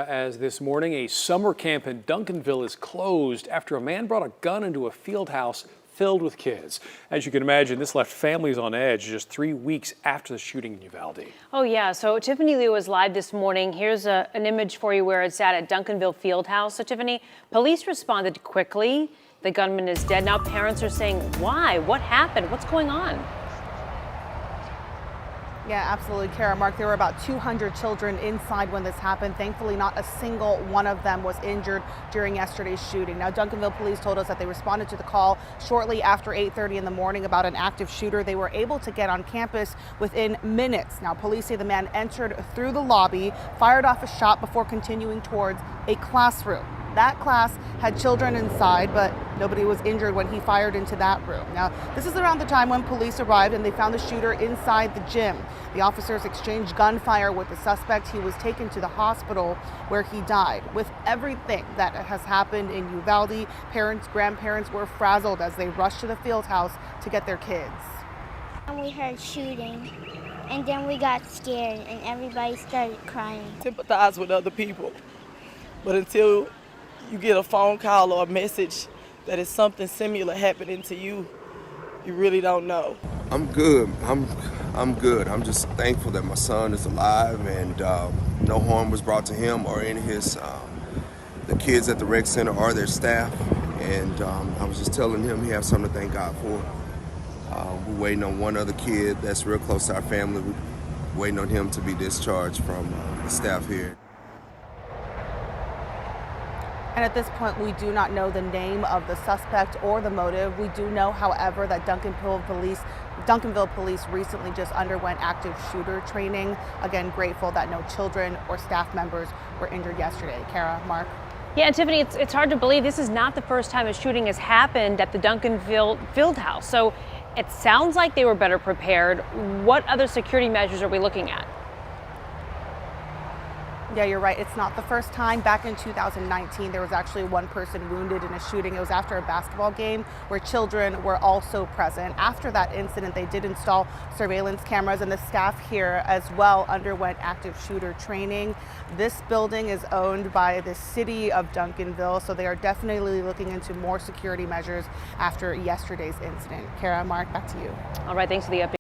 As this morning, a summer camp in Duncanville is closed after a man brought a gun into a field house filled with kids. As you can imagine, this left families on edge just 3 weeks after the shooting in Uvalde. Oh yeah, so Tiffany Liu is live this morning. Here's an image for you where it's at Duncanville Fieldhouse. So Tiffany, police responded quickly. The gunman is dead. Now parents are saying, why? What happened? What's going on? Yeah, absolutely, Kara. Mark, there were about 200 children inside when this happened. Thankfully, not a single one of them was injured during yesterday's shooting. Now, Duncanville police told us that they responded to the call shortly after 8:30 in the morning about an active shooter. They were able to get on campus within minutes. Now, police say the man entered through the lobby, fired off a shot before continuing towards a classroom. That class had children inside, but nobody was injured when he fired into that room. Now, this is around the time when police arrived and they found the shooter inside the gym. The officers exchanged gunfire with the suspect. He was taken to the hospital where he died. With everything that has happened in Uvalde, parents, grandparents were frazzled as they rushed to the field house to get their kids. And we heard shooting, and then we got scared, and everybody started crying. Sympathize with other people, but until you get a phone call or a message that is something similar happening to you, you really don't know. I'm good. I'm good. I'm just thankful that my son is alive and no harm was brought to him or any of his the kids at the rec center or their staff. And I was just telling him he has something to thank God for. We're waiting on one other kid that's real close to our family. We're waiting on him to be discharged from the staff here. And at this point, we do not know the name of the suspect or the motive. We do know, however, that Duncanville police recently just underwent active shooter training. Again, grateful that no children or staff members were injured yesterday. Kara, Mark. Yeah, and Tiffany, it's hard to believe this is not the first time a shooting has happened at the Duncanville Fieldhouse. So it sounds like they were better prepared. What other security measures are we looking at? Yeah, you're right. It's not the first time. Back in 2019, there was actually one person wounded in a shooting. It was after a basketball game where children were also present. After that incident, they did install surveillance cameras, and the staff here as well underwent active shooter training. This building is owned by the city of Duncanville, so they are definitely looking into more security measures after yesterday's incident. Kara, Mark, back to you. All right, thanks for the update.